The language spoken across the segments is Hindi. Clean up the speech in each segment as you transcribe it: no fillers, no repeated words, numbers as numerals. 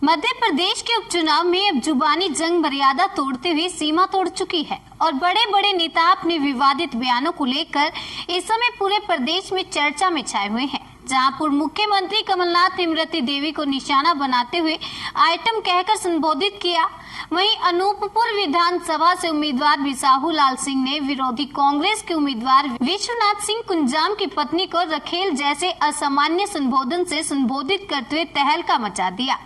मध्य प्रदेश के उपचुनाव में अब जुबानी जंग मर्यादा तोड़ते हुए सीमा तोड़ चुकी है और बड़े बड़े नेता अपने विवादित बयानों को लेकर इस समय पूरे प्रदेश में चर्चा में छाए हुए हैं। जहां पूर्व मुख्यमंत्री कमलनाथ ने इमरती देवी को निशाना बनाते हुए आइटम कहकर संबोधित किया, वहीं अनूपपुर विधानसभा से उम्मीदवार बिसाहू लाल सिंह ने विरोधी कांग्रेस के उम्मीदवार विश्वनाथ सिंह कुंजाम की पत्नी को रखेल जैसे असामान्य संबोधन से संबोधित करते हुए तहलका मचा दिया।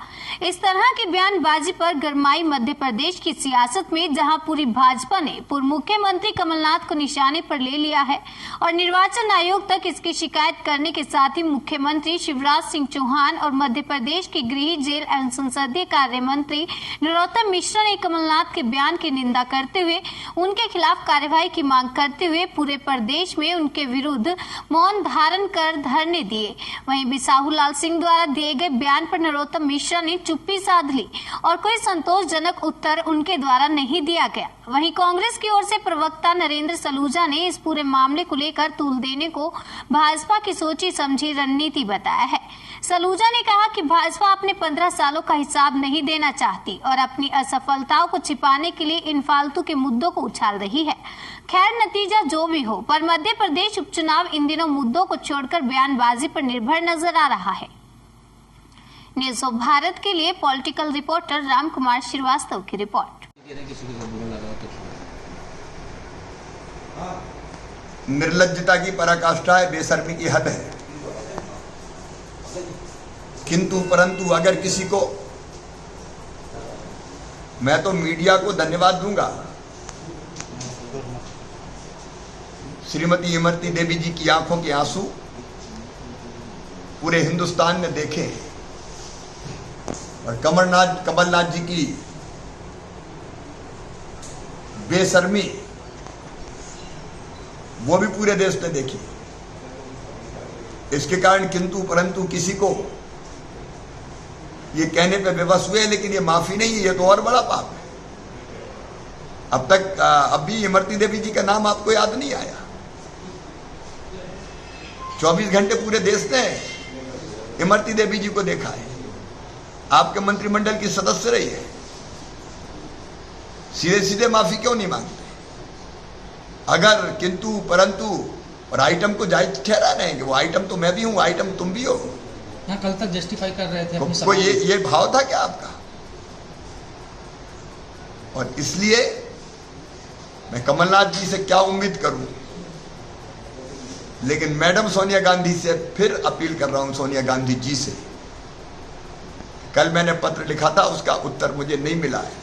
इस तरह की बयानबाजी पर गरमाई मध्य प्रदेश की सियासत में, जहां पूरी भाजपा ने पूर्व मुख्यमंत्री कमलनाथ को निशाने पर ले लिया है और निर्वाचन आयोग तक इसकी शिकायत करने के साथ ही मुख्यमंत्री शिवराज सिंह चौहान और मध्य प्रदेश के गृह, जेल एवं संसदीय कार्य मंत्री नरोत्तम मिश्रा ने कमलनाथ के बयान की निंदा करते हुए उनके खिलाफ कार्रवाई की मांग करते हुए पूरे प्रदेश में उनके विरुद्ध मौन धारण कर धरने दिए। वहीं बिसाहू लाल सिंह द्वारा दिए गए बयान पर नरोत्तम मिश्रा ने चुप्पी साध ली और कोई संतोषजनक उत्तर उनके द्वारा नहीं दिया गया। वहीं कांग्रेस की ओर से प्रवक्ता नरेंद्र सलूजा ने इस पूरे मामले को लेकर तूल देने को भाजपा की सोची समझी रणनीति बताया है। सलूजा ने कहा कि भाजपा अपने 15 सालों का हिसाब नहीं देना चाहती और अपनी असफलताओं को छिपाने के लिए इन फालतू के मुद्दों को उछाल रही है। खैर, नतीजा जो भी हो, पर मध्य प्रदेश उपचुनाव इन दिनों मुद्दों को छोड़कर बयानबाजी पर निर्भर नजर आ रहा है। न्यूज़ ऑफ भारत के लिए पॉलिटिकल रिपोर्टर राम कुमार श्रीवास्तव की रिपोर्ट। निर्लज्जता की पराकाष्ठा है, बेशर्मी की हद है। किंतु परंतु अगर किसी को, मैं तो मीडिया को धन्यवाद दूंगा, श्रीमती इमरती देवी जी की आंखों के आंसू पूरे हिंदुस्तान ने देखे और कमलनाथ जी की बेशर्मी वो भी पूरे देश ने देखी। इसके कारण किंतु परंतु किसी को ये कहने पे विवश हुए, लेकिन ये माफी नहीं है, ये तो और बड़ा पाप है। अब तक अभी इमरती देवी जी का नाम आपको याद नहीं आया। 24 घंटे पूरे देश ने इमरती देवी जी को देखा है, आपके मंत्रिमंडल की सदस्य रही है। सीधे सीधे माफी क्यों नहीं मांगते? अगर किंतु परंतु और आइटम को जायज ठहरा रहे हैं कि वो आइटम तो मैं भी हूं, आइटम तुम भी हो। कल तक जस्टिफाई कर रहे थे अपनी तो ये भाव था क्या आपका? और इसलिए मैं कमलनाथ जी से क्या उम्मीद करूं, लेकिन मैडम सोनिया गांधी से फिर अपील कर रहा हूं, सोनिया गांधी जी से। कल मैंने पत्र लिखा था, उसका उत्तर मुझे नहीं मिला है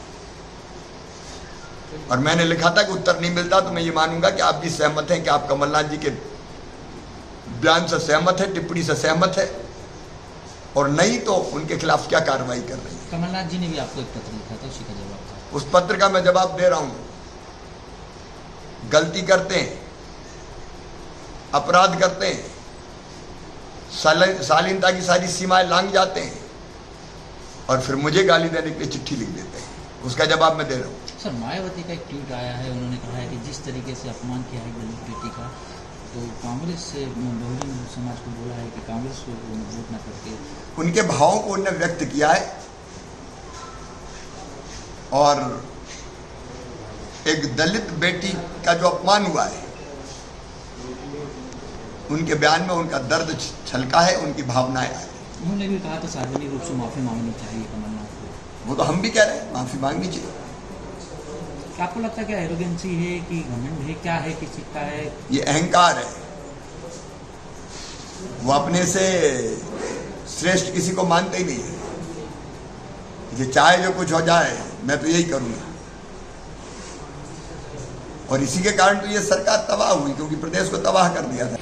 और मैंने लिखा था कि उत्तर नहीं मिलता तो मैं ये मानूंगा कि आप भी सहमत हैं, कि आप कमलनाथ जी के बयान से सहमत है, टिप्पणी से सहमत है, और नहीं तो उनके खिलाफ क्या कार्रवाई कर रही है। कमलनाथ जी ने भी आपको एक पत्र लिखा था, उसी का जवाब था। उस पत्र का मैं जवाब दे रहा हूं। गलती करते हैं, अपराध करते हैं, शालीनता की सारी सीमाएं लांघ जाते हैं और फिर मुझे गाली देने के लिए चिट्ठी लिख देते हैं। उसका जवाब मैं दे रहा हूं। सर, मायावती का एक ट्वीट आया है, उन्होंने कहा है कि जिस तरीके से अपमान किया है दलित बेटी का, तो कांग्रेस से बहुजन समाज को बोला है कि कांग्रेस को वोट न करके। उनके भावों को उन्होंने व्यक्त किया है और एक दलित बेटी का जो अपमान हुआ है, उनके बयान में उनका दर्द छलका है, उनकी भावनाएं आई। उन्होंने भी कहा था सार्वजनिक रूप से माफी मांगनी चाहिए कमलनाथ को। वो तो हम भी कह रहे हैं, माफी मांगनी चाहिए। आपको लगता है क्या एरोगेंसी है कि घमंड है, क्या है, किसी का है? ये अहंकार है। वो अपने से श्रेष्ठ किसी को मानते ही नहीं है। ये चाहे जो कुछ हो जाए, मैं तो यही करूंगा। और इसी के कारण तो ये सरकार तबाह हुई, क्योंकि प्रदेश को तबाह कर दिया था।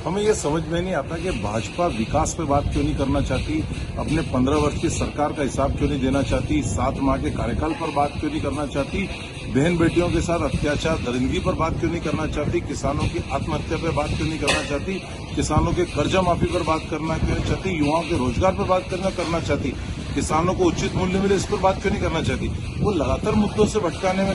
हमें ये समझ में नहीं आता कि भाजपा विकास पे बात क्यों नहीं करना चाहती, अपने 15 वर्ष की सरकार का हिसाब क्यों नहीं देना चाहती, 7 माह के कार्यकाल पर बात क्यों नहीं करना चाहती, बहन बेटियों के साथ अत्याचार दरिंदगी पर बात क्यों नहीं करना चाहती, किसानों की आत्महत्या पर बात क्यों नहीं करना चाहती, किसानों के कर्जा माफी पर बात करना क्यों नहीं चाहती, युवाओं के रोजगार पर बात करना चाहती, किसानों को उचित मूल्य मिले इस पर बात क्यों नहीं करना चाहती। वो लगातार मुद्दों से भटकाने का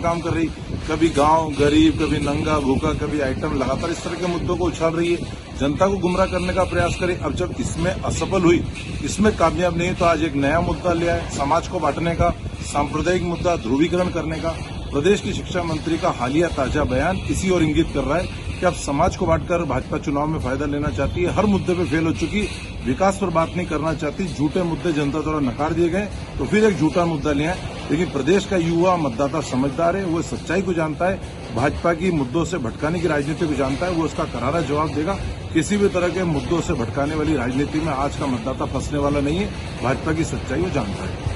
काम कर रही। कभी गांव गरीब, कभी नंगा भूखा, कभी आइटम, लगातार इस तरह के मुद्दों को उछाल रही है। जनता को गुमराह करने का प्रयास करे। अब जब इसमें असफल हुई, इसमें कामयाब नहीं तो आज एक नया मुद्दा ले आए, समाज को बांटने का, सांप्रदायिक मुद्दा, ध्रुवीकरण करने का। प्रदेश की शिक्षा मंत्री का हालिया ताजा बयान इसी ओर इंगित कर रहा है कि अब समाज को बांटकर भाजपा चुनाव में फायदा लेना चाहती है, हर मुद्दे पे फेल हो चुकी, विकास पर बात नहीं करना चाहती, झूठे मुद्दे जनता द्वारा नकार दिए गए तो फिर एक झूठा मुद्दा ले आए। लेकिन प्रदेश का युवा मतदाता समझदार है, वो सच्चाई को जानता है, भाजपा की मुद्दों से भटकाने की राजनीति को जानता है, वो उसका करारा जवाब देगा। किसी भी तरह के मुद्दों से भटकाने वाली राजनीति में आज का मतदाता फंसने वाला नहीं है, भाजपा की सच्चाई वो जानता है।